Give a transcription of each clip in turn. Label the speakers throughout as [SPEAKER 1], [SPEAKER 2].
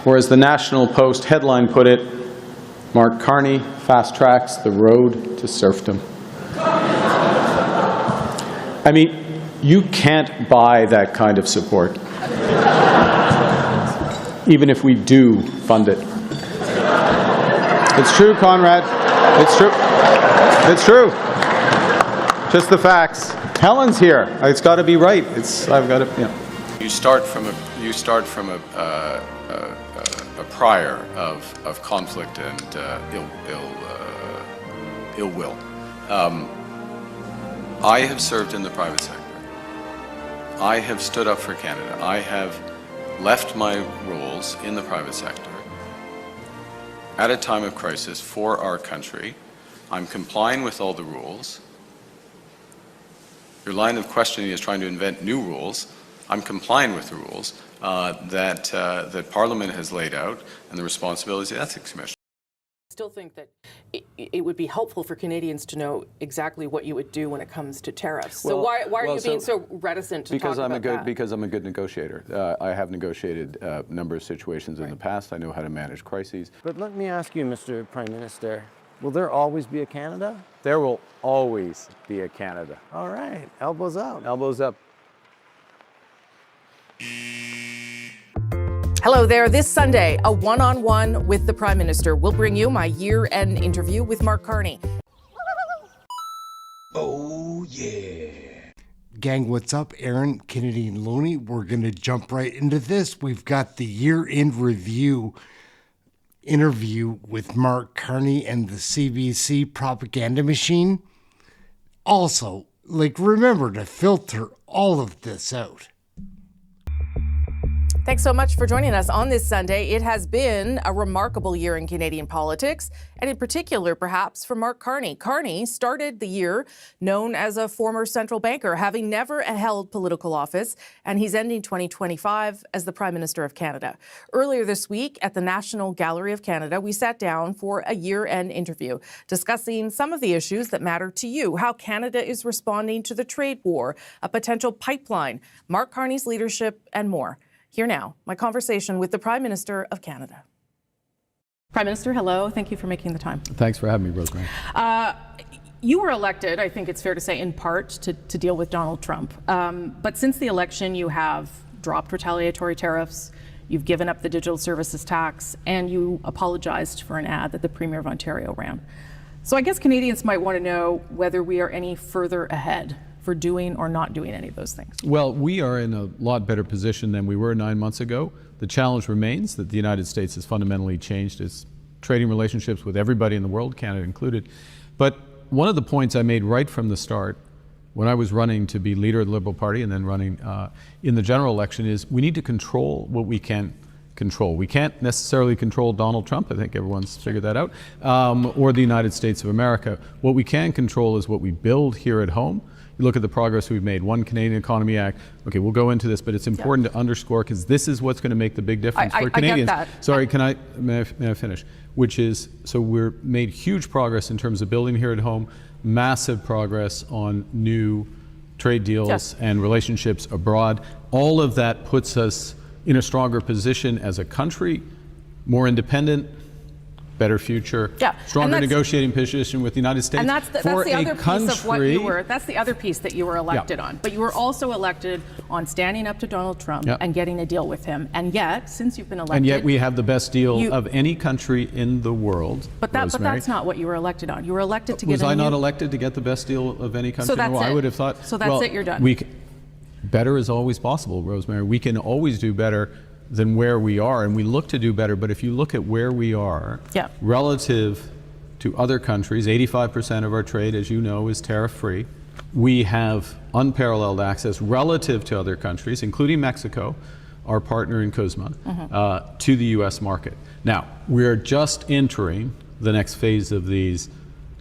[SPEAKER 1] Or as the National Post headline put it, Mark Carney fast-tracks the road to serfdom. I mean, you can't buy that kind of support, even if we do fund it. It's true, Conrad. It's true. It's true. Just the facts. Helen's here. It's got to be right. I've got to. Yeah.
[SPEAKER 2] You start from a prior of conflict and ill will. I have served in the private sector. I have stood up for Canada. I have left my roles in the private sector at a time of crisis for our country. I'm complying with all the rules. Your line of questioning is trying to invent new rules. I'm complying with the rules that Parliament has laid out and the responsibilities of the Ethics Commission.
[SPEAKER 3] I still think that it would be helpful for Canadians to know exactly what you would do when it comes to tariffs. So why are you being so reticent to talk about that?
[SPEAKER 4] Because I'm a good negotiator. I have negotiated a number of situations in the past. I know how to manage crises.
[SPEAKER 5] But let me ask you, Mr. Prime Minister, will there always be a Canada?
[SPEAKER 4] There will always be a Canada.
[SPEAKER 5] All right, elbows up.
[SPEAKER 4] Elbows up.
[SPEAKER 3] Hello there. This Sunday, a one-on-one with the Prime Minister. We'll bring you my year-end interview with Mark Carney.
[SPEAKER 6] Oh, yeah.
[SPEAKER 7] Gang, what's up? Aaron, Kennedy, and Loney. We're going to jump right into this. We've got the year-end review interview with Mark Carney and the CBC propaganda machine. Also, remember to filter all of this out.
[SPEAKER 3] Thanks so much for joining us on this Sunday. It has been a remarkable year in Canadian politics, and in particular, perhaps, for Mark Carney. Carney started the year known as a former central banker, having never held political office, and he's ending 2025 as the Prime Minister of Canada. Earlier this week at the National Gallery of Canada, we sat down for a year-end interview discussing some of the issues that matter to you, how Canada is responding to the trade war, a potential pipeline, Mark Carney's leadership, and more. Here now, my conversation with the Prime Minister of Canada. Prime Minister, hello. Thank you for making the time.
[SPEAKER 4] Thanks for having me, Rosemary.
[SPEAKER 3] You were elected, I think it's fair to say, in part to deal with Donald Trump. But since the election, you have dropped retaliatory tariffs, you've given up the digital services tax, and you apologized for an ad that the Premier of Ontario ran. So I guess Canadians might want to know whether we are any further ahead for doing or not doing any of those things.
[SPEAKER 4] Well, we are in a lot better position than we were 9 months ago. The challenge remains that the United States has fundamentally changed its trading relationships with everybody in the world, Canada included. But one of the points I made right from the start when I was running to be leader of the Liberal Party and then running in the general election is we need to control what we can control. We can't necessarily control Donald Trump, I think everyone's figured that out, or the United States of America. What we can control is what we build here at home. You look at the progress we've made. One Canadian Economy Act. Okay, we'll go into this, but it's important to underscore because this is what's going to make the big difference for Canadians.
[SPEAKER 3] I get that.
[SPEAKER 4] Sorry, may I finish? Which is, so we're made huge progress in terms of building here at home, massive progress on new trade deals and relationships abroad. All of that puts us in a stronger position as a country, more independent, better future, stronger negotiating position with the United States.
[SPEAKER 3] And that's the other piece of what you were. That's the other piece that you were elected on. But you were also elected on standing up to Donald Trump and getting a deal with him. And yet, since you've been elected,
[SPEAKER 4] and yet we have the best deal of any country in the world.
[SPEAKER 3] But that's not what you were elected on. You were elected to get.
[SPEAKER 4] Was I not elected to get the best deal of any country?
[SPEAKER 3] So that's
[SPEAKER 4] I would have thought.
[SPEAKER 3] So that's it. You're done.
[SPEAKER 4] Better is always possible, Rosemary. We can always do better than where we are, and we look to do better. But if you look at where we are relative to other countries, 85% of our trade, as you know, is tariff-free. We have unparalleled access relative to other countries, including Mexico, our partner in CUSMA, to the U.S. market. Now, we're just entering the next phase of these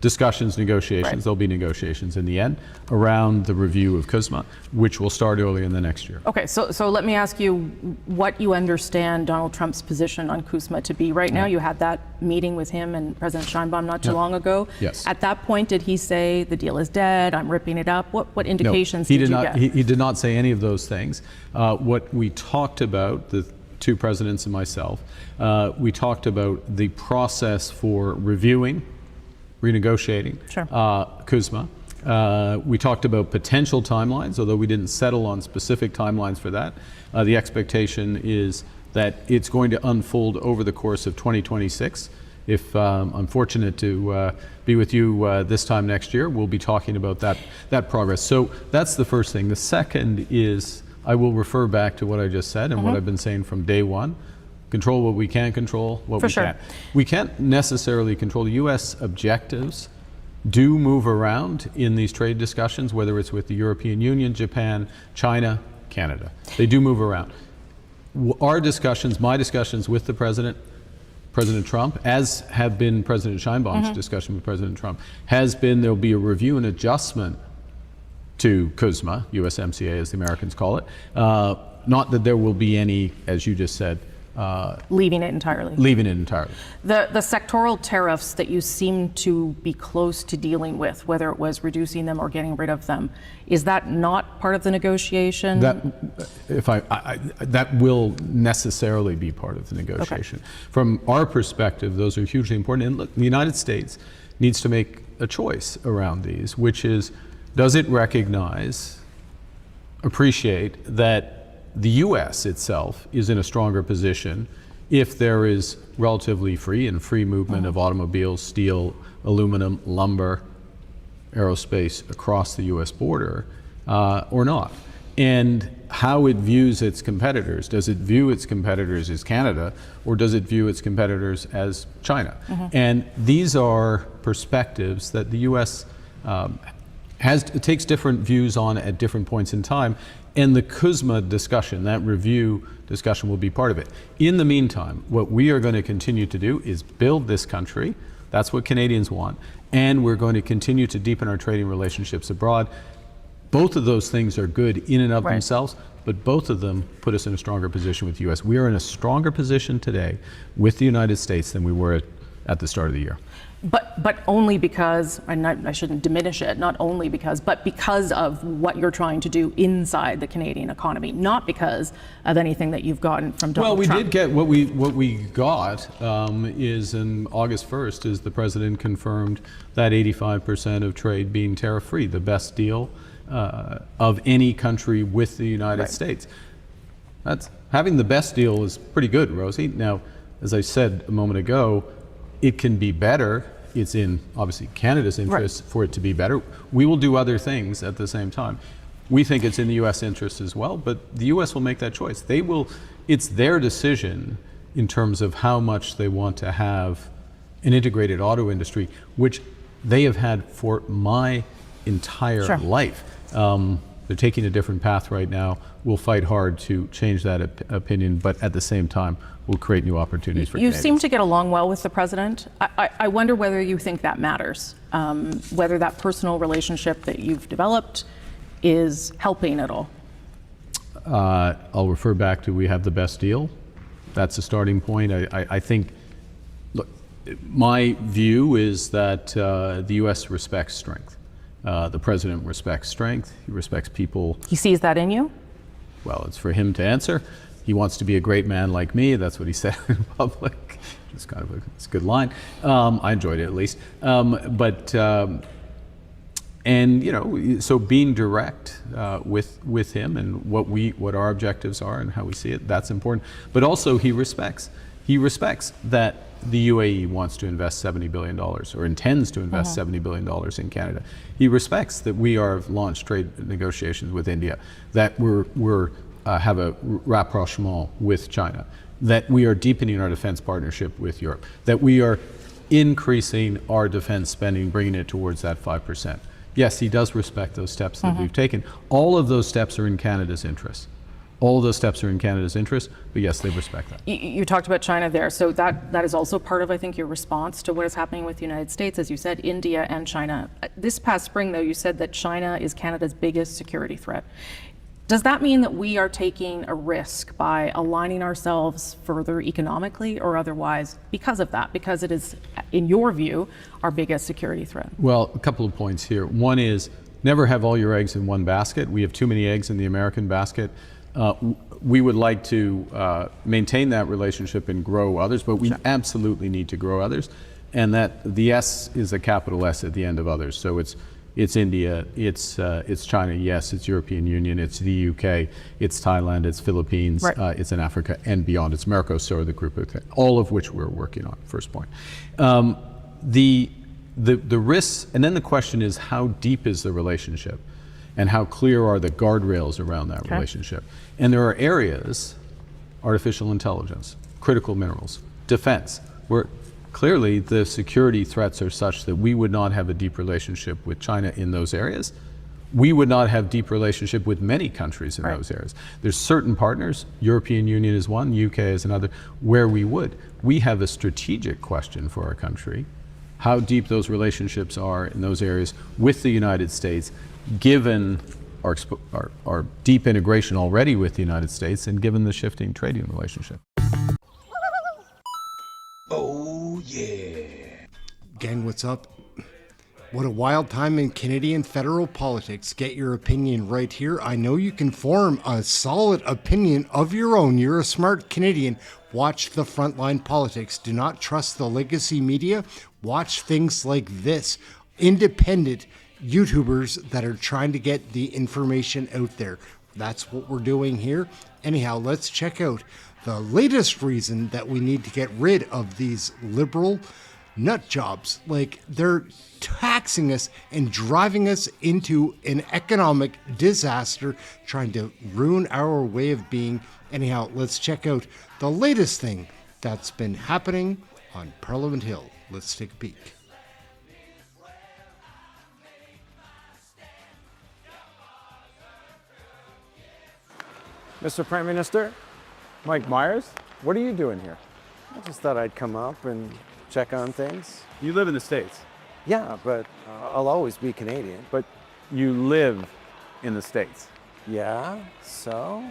[SPEAKER 4] discussions, negotiations. There'll be negotiations in the end around the review of CUSMA, which will start early in the next year.
[SPEAKER 3] Okay, so let me ask you what you understand Donald Trump's position on CUSMA to be right now. You had that meeting with him and President Sheinbaum not too long ago.
[SPEAKER 4] Yes.
[SPEAKER 3] At that point, did he say the deal is dead, I'm ripping it up? What indications did you get?
[SPEAKER 4] He did not say any of those things. What we talked about, the two presidents and myself. We talked about the process for reviewing, renegotiating CUSMA. We talked about potential timelines, although we didn't settle on specific timelines for that. The expectation is that it's going to unfold over the course of 2026. If I'm fortunate to be with you this time next year, we'll be talking about that progress. So that's the first thing. The second is I will refer back to what I just said and what I've been saying from day one. Control what we can control, what we can't. We can't necessarily control. The U.S. objectives do move around in these trade discussions, whether it's with the European Union, Japan, China, Canada. They do move around. Our discussions, my discussions with the President Trump, as have been President Sheinbaum's discussion with President Trump, has been there'll be a review and adjustment to CUSMA, USMCA as the Americans call it. Not that there will be any, as you just said,
[SPEAKER 3] leaving it entirely.
[SPEAKER 4] Leaving it entirely.
[SPEAKER 3] The sectoral tariffs that you seem to be close to dealing with, whether it was reducing them or getting rid of them, is that not part of the negotiation?
[SPEAKER 4] That will necessarily be part of the negotiation. Okay. From our perspective, those are hugely important. And look, the United States needs to make a choice around these, which is, does it recognize, appreciate that the U.S. itself is in a stronger position if there is relatively free movement of automobiles, steel, aluminum, lumber, aerospace across the U.S. border, or not? And how it views its competitors. Does it view its competitors as Canada, or does it view its competitors as China? And these are perspectives that the U.S. Takes different views on at different points in time. And the CUSMA discussion, that review discussion, will be part of it. In the meantime, what we are going to continue to do is build this country. That's what Canadians want. And we're going to continue to deepen our trading relationships abroad. Both of those things are good in and of themselves, but both of them put us in a stronger position with the U.S. We are in a stronger position today with the United States than we were at the start of the year.
[SPEAKER 3] But only because, and I shouldn't diminish it, not only because, but because of what you're trying to do inside the Canadian economy, not because of anything that you've gotten from Donald Trump.
[SPEAKER 4] Well, we did get what we got is in August 1st is the President confirmed that 85% of trade being tariff-free, the best deal of any country with the United States. Having the best deal is pretty good, Rosie. Now, as I said a moment ago, it can be better. It's in, obviously, Canada's interest for it to be better. We will do other things at the same time. We think it's in the U.S. interest as well, but the U.S. will make that choice. It's their decision in terms of how much they want to have an integrated auto industry, which they have had for my entire life. They're taking a different path right now. We'll fight hard to change that opinion, but at the same time, we'll create new opportunities for Canadians.
[SPEAKER 3] You seem to get along well with the President. I wonder whether you think that matters, whether that personal relationship that you've developed is helping at all.
[SPEAKER 4] I'll refer back to we have the best deal. That's a starting point. I think, look, my view is that the U.S. respects strength. The President respects strength. He respects people. He
[SPEAKER 3] sees that in you?
[SPEAKER 4] Well, it's for him to answer. He wants to be a great man like me. That's what he said in public. It's kind of it's a good line. I enjoyed it at least. And you know, so being direct with him and what our objectives are and how we see it, that's important. But also he respects that the UAE wants to invest $70 billion or intends to invest $70 billion in Canada. He respects that we are launched trade negotiations with India, that we're have a rapprochement with China, that we are deepening our defense partnership with Europe, that we are increasing our defense spending, bringing it towards that 5%. Yes, he does respect those steps that we've taken. All of those steps are in Canada's interest. All of those steps are in Canada's interest, but yes, they respect that.
[SPEAKER 3] You talked about China there, so that is also part of, I think, your response to what is happening with the United States. As you said, India and China. This past spring, though, you said that China is Canada's biggest security threat. Does that mean that we are taking a risk by aligning ourselves further economically or otherwise because of that, because it is, in your view, our biggest security threat?
[SPEAKER 4] Well, a couple of points here. One is never have all your eggs in one basket. We have too many eggs in the American basket. We would like to maintain that relationship and grow others, but we absolutely need to grow others. And that the S is a capital S at the end of others. So it's India, it's China, yes, it's European Union, it's the UK, it's Thailand, it's Philippines,
[SPEAKER 3] Right.
[SPEAKER 4] it's in Africa and beyond. It's Mercosur, the group of all of which we're working on. First point. The risks, and then the question is, how deep is the relationship, and how clear are the guardrails around that relationship? And there are areas, artificial intelligence, critical minerals, defense, where clearly the security threats are such that we would not have a deep relationship with China in those areas. We would not have deep relationship with many countries in those areas. There's certain partners, European Union is one, UK is another, where we would. We have a strategic question for our country, how deep those relationships are in those areas with the United States, given our deep integration already with the United States and given the shifting trading relationship.
[SPEAKER 6] Oh, yeah.
[SPEAKER 7] Gang, what's up? What a wild time in Canadian federal politics. Get your opinion right here. I know you can form a solid opinion of your own. You're a smart Canadian. Watch the Frontline Politics. Do not trust the legacy media. Watch things like this. Independent YouTubers that are trying to get the information out there. That's what we're doing here. Anyhow, let's check out the latest reason that we need to get rid of these liberal nut jobs. Like, they're taxing us and driving us into an economic disaster, trying to ruin our way of being. Anyhow, let's check out the latest thing that's been happening on Parliament Hill. Let's take a peek.
[SPEAKER 8] Mr. Prime Minister, Mike Myers, what are you doing here?
[SPEAKER 5] I just thought I'd come up and check on things.
[SPEAKER 8] You live in the States,
[SPEAKER 5] Yeah, but I'll always be Canadian.
[SPEAKER 8] but you live in the States.
[SPEAKER 5] Yeah, so?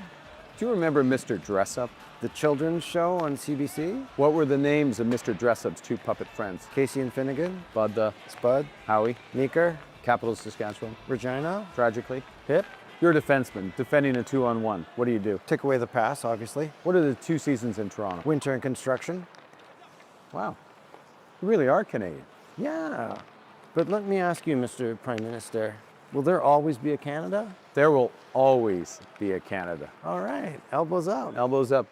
[SPEAKER 8] Do you remember Mr. Dressup?
[SPEAKER 5] The children's show on CBC?
[SPEAKER 8] What were the names of Mr. Dressup's two puppet friends?
[SPEAKER 5] Casey and Finnegan?
[SPEAKER 8] Bud the
[SPEAKER 5] Spud?
[SPEAKER 8] Howie,
[SPEAKER 5] Meeker?
[SPEAKER 8] capital Saskatchewan,
[SPEAKER 5] Regina?
[SPEAKER 8] tragically.
[SPEAKER 5] Hip?
[SPEAKER 8] You're a defenseman, defending a 2-on-1. What do?
[SPEAKER 5] Take away the pass, obviously.
[SPEAKER 8] What are the two seasons in Toronto?
[SPEAKER 5] Winter and construction?
[SPEAKER 8] Wow, you really are Canadian.
[SPEAKER 5] Yeah. But let me ask you, Mr. Prime Minister, will there always be a Canada?
[SPEAKER 8] There will always be a Canada.
[SPEAKER 5] All right, elbows up.
[SPEAKER 8] Elbows up.